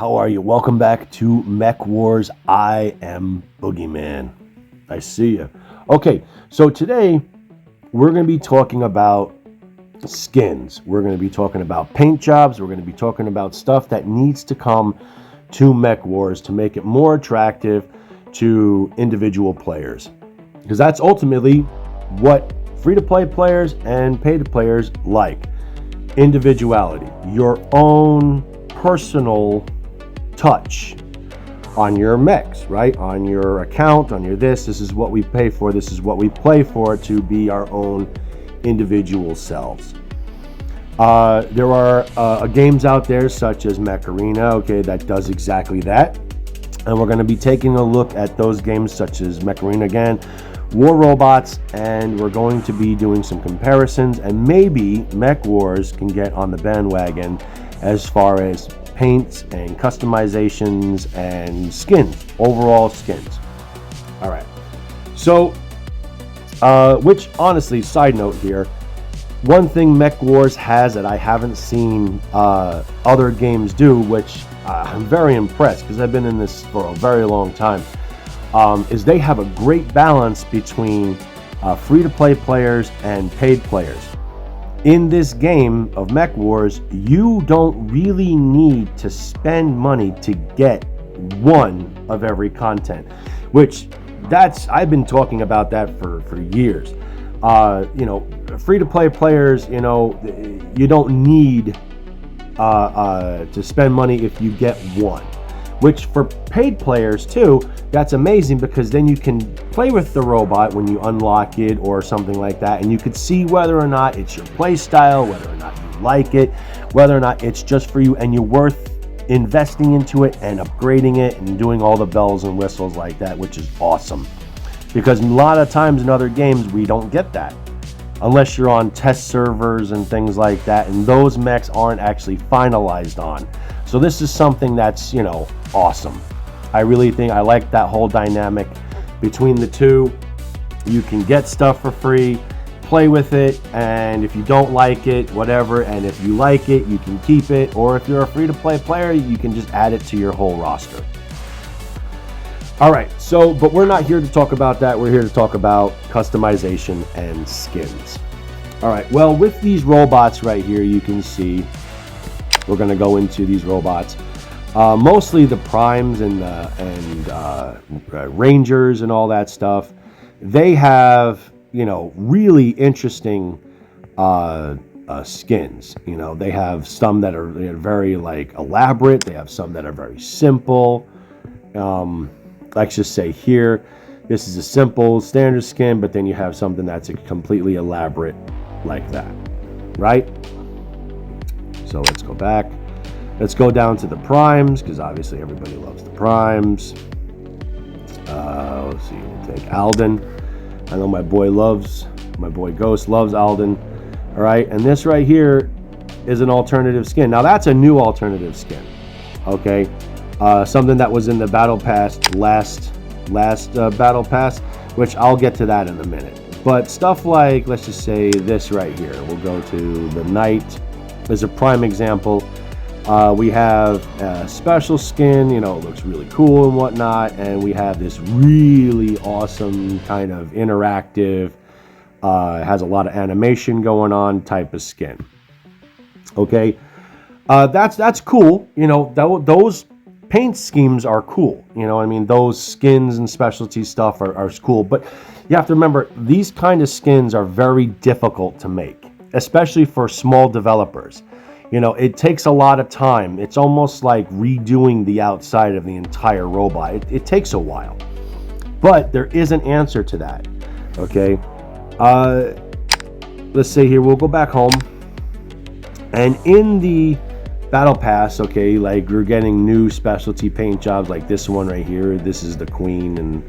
how are you? Welcome back to Mech Wars. I am Boogeyman. I see you. Okay, so today we're going to be talking about skins. We're going to be talking about paint jobs. We're going to be talking about stuff that needs to come to Mech Wars to make it more attractive to individual players. Because that's ultimately what free-to-play players and pay-to players like. Individuality. Your own personal touch on your mechs, right? On your account, on your this is what we pay for, this is what we play for, to be our own individual selves. There are games out there such as Mech Arena, okay, that does exactly that. And we're going to be taking a look at those games such as Mech Arena again, War Robots, and we're going to be doing some comparisons, and maybe Mech Wars can get on the bandwagon as far as paints and customizations and skins, overall skins. All right. So, which honestly, side note here, one thing Mech Wars has that I haven't seen other games do, which I'm very impressed because I've been in this for a very long time, is they have a great balance between free-to-play players and paid players. In this game of Mech Wars, you don't really need to spend money to get one of every content, which I've been talking about that for years. Free-to-play players, you don't need to spend money if you get one. Which for paid players too, that's amazing because then you can play with the robot when you unlock it or something like that, and you could see whether or not it's your play style, whether or not you like it, whether or not it's just for you and you're worth investing into it and upgrading it and doing all the bells and whistles like that, which is awesome. Because a lot of times in other games we don't get that unless you're on test servers and things like that, and those mechs aren't actually finalized on. So this is something that's, awesome. I really think I like that whole dynamic between the two. You can get stuff for free, play with it, and if you don't like it, whatever, and if you like it, you can keep it, or if you're a free-to-play player, you can just add it to your whole roster. All right, but we're not here to talk about that. We're here to talk about customization and skins. All right, well, with these robots right here, you can see, we're going to go into these robots. Mostly the primes and rangers and all that stuff. They have, really interesting skins. They have some that are very elaborate. They have some that are very simple. Let's just say here, this is a simple standard skin, but then you have something that's completely elaborate like that, right? So let's go back. Let's go down to the primes, because obviously everybody loves the primes. Let's see, we'll take Alden. I know my boy Ghost loves Alden. All right, and this right here is an alternative skin. Now that's a new alternative skin, okay? Something that was in the battle pass, last battle pass, which I'll get to that in a minute. But stuff like, let's just say this right here. We'll go to the Knight as a prime example. We have a special skin, it looks really cool and whatnot, and we have this really awesome kind of interactive, has a lot of animation going on type of skin. Okay, that's cool. Those paint schemes are cool. Those skins and specialty stuff are cool, but you have to remember these kind of skins are very difficult to make, especially for small developers. It takes a lot of time. It's almost like redoing the outside of the entire robot. It takes a while. But there is an answer to that. Okay? Let's say here, we'll go back home. And in the battle pass, okay, we're getting new specialty paint jobs like this one right here. This is the Queen, and,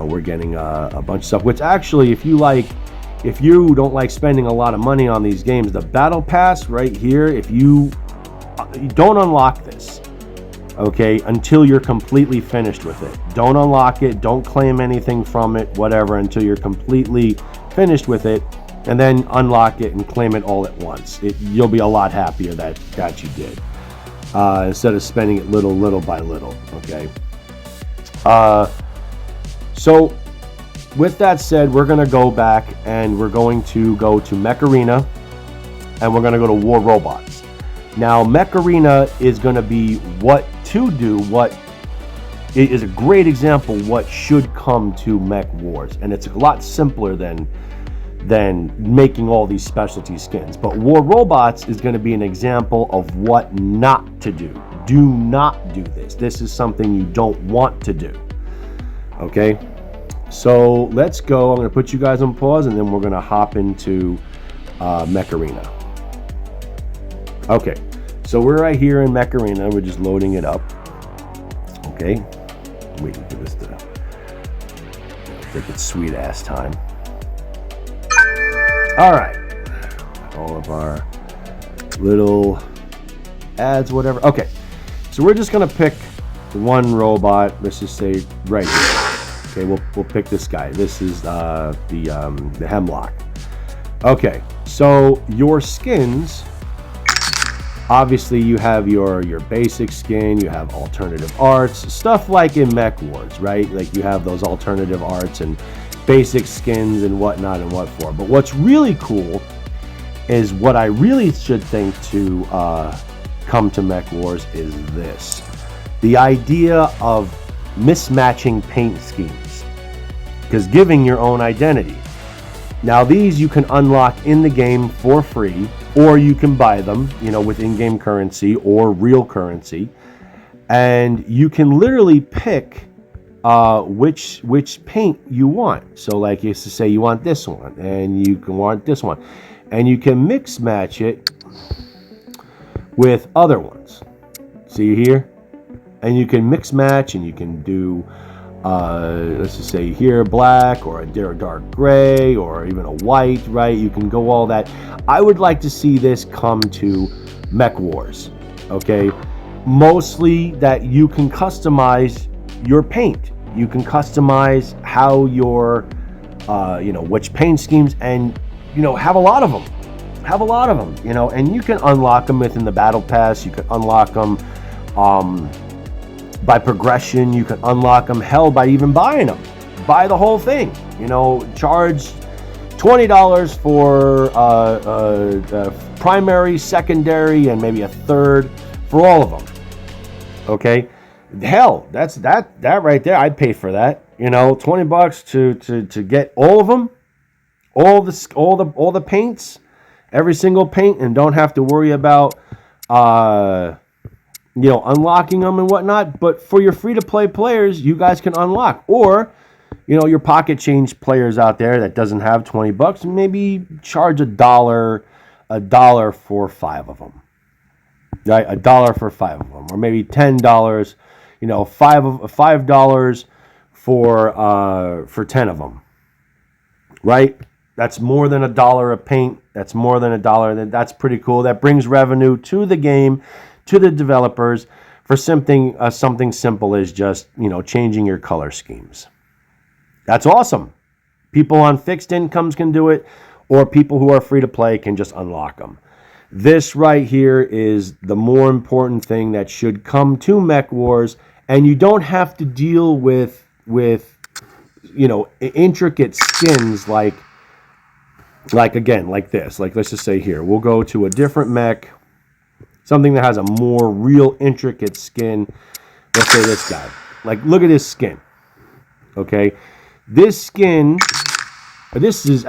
we're getting a bunch of stuff. Which actually, if you don't like spending a lot of money on these games, the battle pass right here, if you don't unlock this, okay, until you're completely finished with it. Don't unlock it, don't claim anything from it, whatever, until you're completely finished with it, and then unlock it and claim it all at once. You'll be a lot happier that you did. instead of spending it little by little. Okay. So with that said, we're going to go back and we're going to go to Mech Arena and we're going to go to War Robots. Now, Mech Arena is going to be what to do, what it is a great example what should come to Mech Wars. And it's a lot simpler than making all these specialty skins. But War Robots is going to be an example of what not to do. Do not do this. This is something you don't want to do. Okay? So let's go. I'm going to put you guys on pause and then we're going to hop into Mech Arena. Okay, so we're right here in Mech Arena. We're just loading it up. Okay, waiting for this to take its sweet ass time. All right, all of our little ads, whatever. Okay, so we're just going to pick one robot. Let's just say right here. Okay, we'll pick this guy. This is the Hemlock. Okay, so your skins, obviously you have your basic skin, you have alternative arts, stuff like in Mech Wars, right? Like you have those alternative arts and basic skins and whatnot and what for. But what's really cool is what I really should think to come to Mech Wars is this. The idea of mismatching paint schemes, because giving your own identity. Now these you can unlock in the game for free, or you can buy them, with in-game currency or real currency, and you can literally pick which paint you want. So like you used to say you want this one, and you can want this one, and you can mix match it with other ones. See here? And you can mix match, and you can do, let's just say here, black or a dark gray or even a white, right? You can go all that. I would like to see this come to Mech Wars, okay? Mostly that you can customize your paint. You can customize how your, which paint schemes, and, have a lot of them. Have a lot of them, and you can unlock them within the Battle Pass. You can unlock them, by progression. You can unlock them, hell, by even buying them. Buy the whole thing. Charge $20 for primary, secondary, and maybe a third for all of them. Okay, hell, that's that right there. I'd pay for that. $20 to get all of them, all the paints, every single paint, and don't have to worry about unlocking them and whatnot. But for your free-to-play players, you guys can unlock. Or, your pocket change players out there that doesn't have $20, maybe charge $1 for 5 of them. Right? $1 for 5 of them. Or maybe $10, $5 for 10 of them. Right? That's more than $1 a paint. That's more than $1. That's pretty cool. That brings revenue to the game, to the developers, for something simple as just changing your color schemes. That's awesome. People on fixed incomes can do it, or people who are free to play can just unlock them. This right here is the more important thing that should come to Mech Wars, and you don't have to deal with intricate skins like again like this. Like let's just say here we'll go to a different mech. Something that has a more real intricate skin. Let's say this guy. Like, look at his skin. Okay? This skin, this is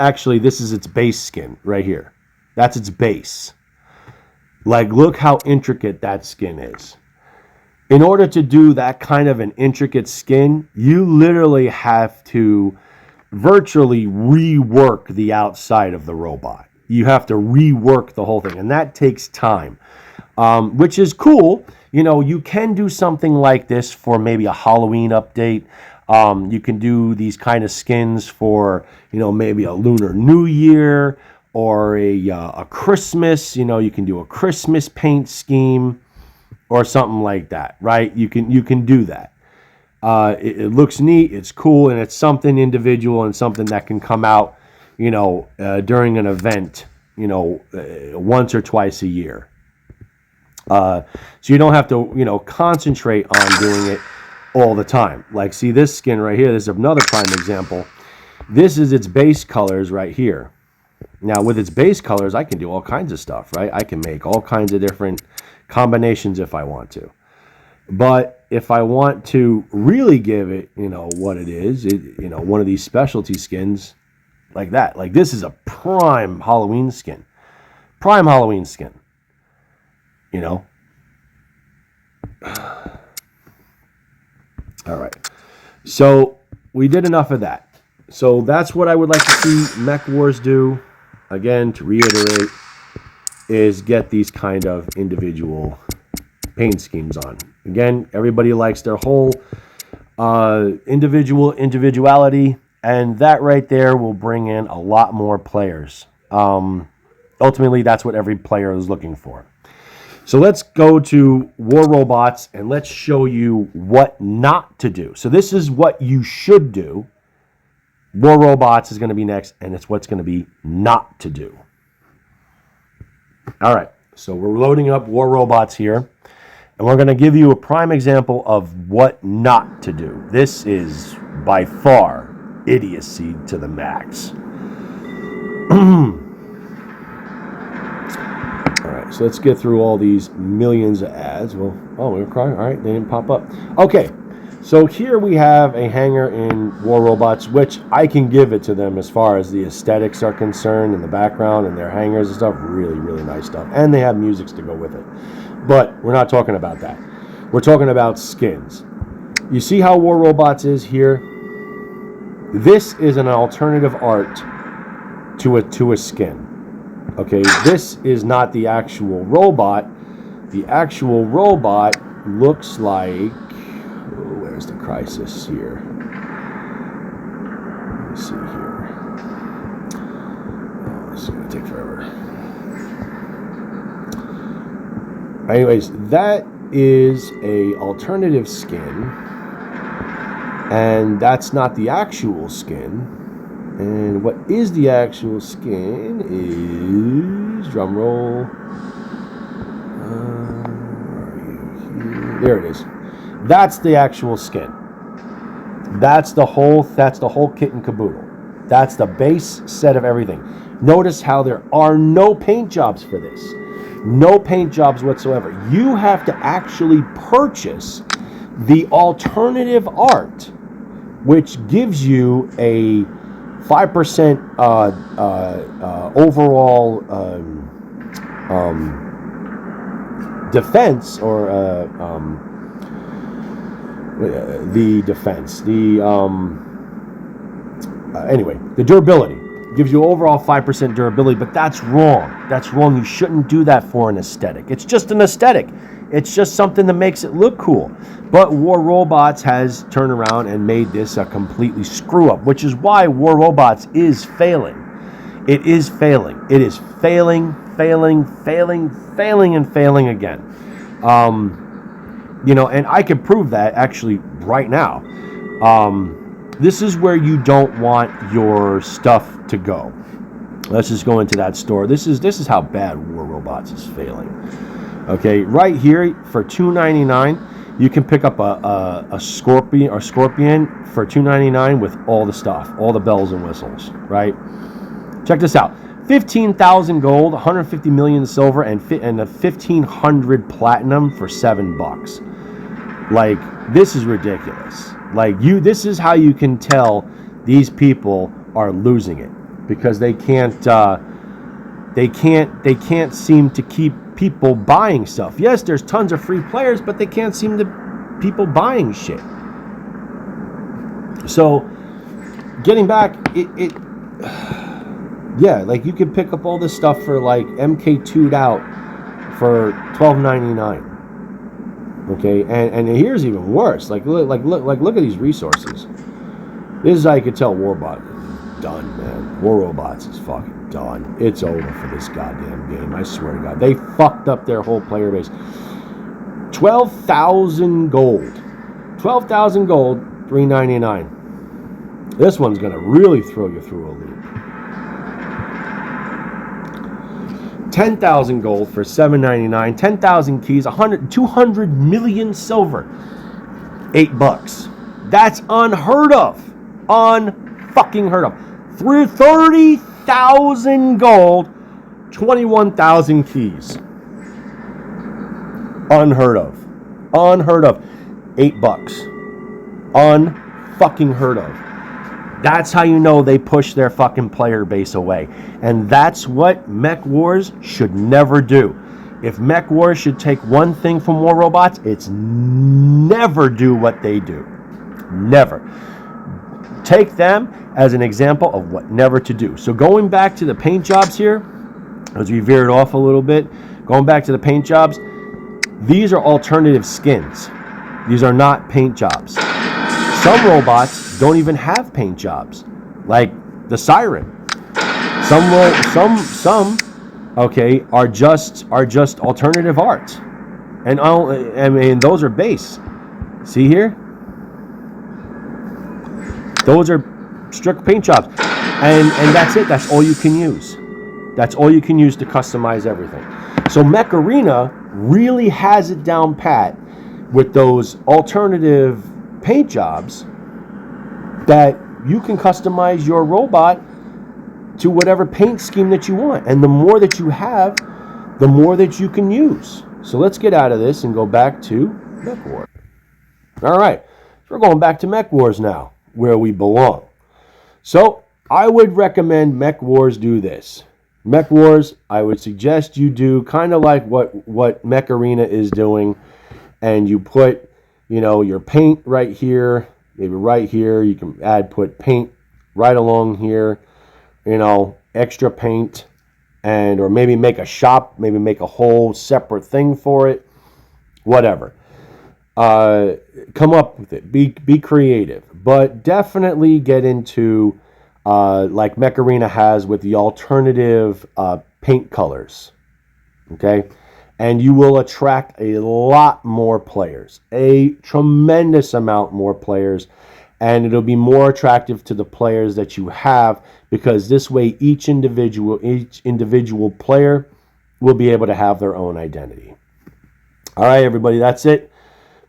its base skin right here. That's its base. Like, look how intricate that skin is. In order to do that kind of an intricate skin, you literally have to virtually rework the outside of the robot. You have to rework the whole thing, and that takes time. Which is cool. You can do something like this for maybe a Halloween update. You can do these kind of skins for, maybe a Lunar New Year or a Christmas. You can do a Christmas paint scheme or something like that, right? You can do that. It looks neat, it's cool, and it's something individual and something that can come out, during an event, once or twice a year. So you don't have to, concentrate on doing it all the time. Like, see this skin right here. This is another prime example. This is its base colors right here. Now, with its base colors, I can do all kinds of stuff, right? I can make all kinds of different combinations if I want to. But if I want to really give it, what it is, one of these specialty skins like that. Like, this is a prime Halloween skin. Prime Halloween skin. All right. So we did enough of that. So that's what I would like to see Mech Wars do. Again, to reiterate, is get these kind of individual paint schemes on. Again, everybody likes their whole individuality, and that right there will bring in a lot more players. Ultimately, that's what every player is looking for. So let's go to War Robots, and let's show you what not to do. So this is what you should do. War Robots is going to be next, and it's what's going to be not to do. All right, so we're loading up War Robots here, and we're going to give you a prime example of what not to do. This is by far idiocy to the max. All right, so let's get through all these millions of ads. Well, we're crying. All right, they didn't pop up. Okay. So here we have a hanger in War Robots, which I can give it to them as far as the aesthetics are concerned, and the background and their hangers and stuff. Really, really nice stuff. And they have musics to go with it. But we're not talking about that. We're talking about skins. You see how War Robots is here? This is an alternative art to a skin. Okay, this is not the actual robot. The actual robot looks like... Where's the crisis here? Let me see here. Oh, this is going to take forever. Anyways, that is a alternative skin, and that's not the actual skin. And what is the actual skin is, drum roll. Where are you? There it is. That's the actual skin. That's the whole kit and caboodle. That's the base set of everything. Notice how there are no paint jobs for this. No paint jobs whatsoever. You have to actually purchase the alternative art, which gives you a 5% overall defense, or the defense, anyway, the durability. Gives you overall 5% durability, but that's wrong. That's wrong. You shouldn't do that for an aesthetic. It's just an aesthetic. It's just something that makes it look cool. But War Robots has turned around and made this a completely screw up, which is why War Robots is failing. It is failing. It is failing and failing again. And I can prove that actually right now. This is where you don't want your stuff to go. Let's just go into that store. This is how bad War Robots is failing. Okay, right here for $2.99, you can pick up a scorpion for $2.99 with all the stuff, all the bells and whistles. Right? Check this out: 15,000 gold, 150 million silver, and a 1,500 platinum for $7. Like, this is ridiculous. Like, this is how you can tell these people are losing it, because they can't seem to keep people buying stuff. Yes, there's tons of free players, but they can't seem to people buying shit. So, getting back, yeah, like you can pick up all this stuff for like MK2'd out for $12.99. Okay, and here's even worse. Look at these resources. This is how you can tell War Robots is done, man. War Robots is fucking done. It's over for this goddamn game. I swear to God, they fucked up their whole player base. 12,000 gold. 12,000 gold, $3.99. This one's gonna really throw you through a loop. 10,000 gold for $7.99, 10,000 keys, 200 million silver, $8. That's unheard of. Unfucking heard of. 30,000 gold, 21,000 keys. Unheard of. Unheard of. $8. Unfucking heard of. That's how you know they push their fucking player base away. And that's what Mech Wars should never do. If Mech Wars should take one thing from War Robots, it's never do what they do. Never. Take them as an example of what never to do. So going back to the paint jobs here, as we veered off a little bit, going back to the paint jobs, these are alternative skins. These are not paint jobs. Some robots don't even have paint jobs, like the Siren. Some okay, are just alternative art, and I mean those are base. See here, those are strict paint jobs, and that's it. That's all you can use. That's all you can use to customize everything. So Mech Arena really has it down pat with those alternative paint jobs that you can customize your robot to whatever paint scheme that you want. And the more that you have, the more that you can use. So let's get out of this and go back to Mech Wars. All right, so we're going back to Mech Wars now, where we belong. So I would recommend Mech Wars do this. Mech Wars, I would suggest you do kind of like what Mech Arena is doing, and you put, your paint right here, maybe right here. You can put paint right along here, extra paint, or maybe make a shop, maybe make a whole separate thing for it, whatever. Come up with it. Be creative, but definitely get into like Mech Arena has with the alternative paint colors. Okay. And you will attract a lot more players, a tremendous amount more players, and it'll be more attractive to the players that you have, because this way each individual player will be able to have their own identity. All right, everybody, that's it.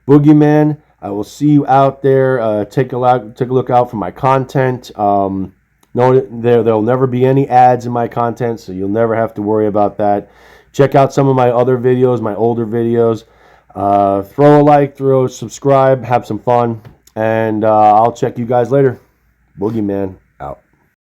Boogeyman, I will see you out there. Take a look out for my content. No, there'll never be any ads in my content, so you'll never have to worry about that. Check out some of my other videos, my older videos. Throw a like, subscribe, have some fun, and I'll check you guys later. Boogeyman.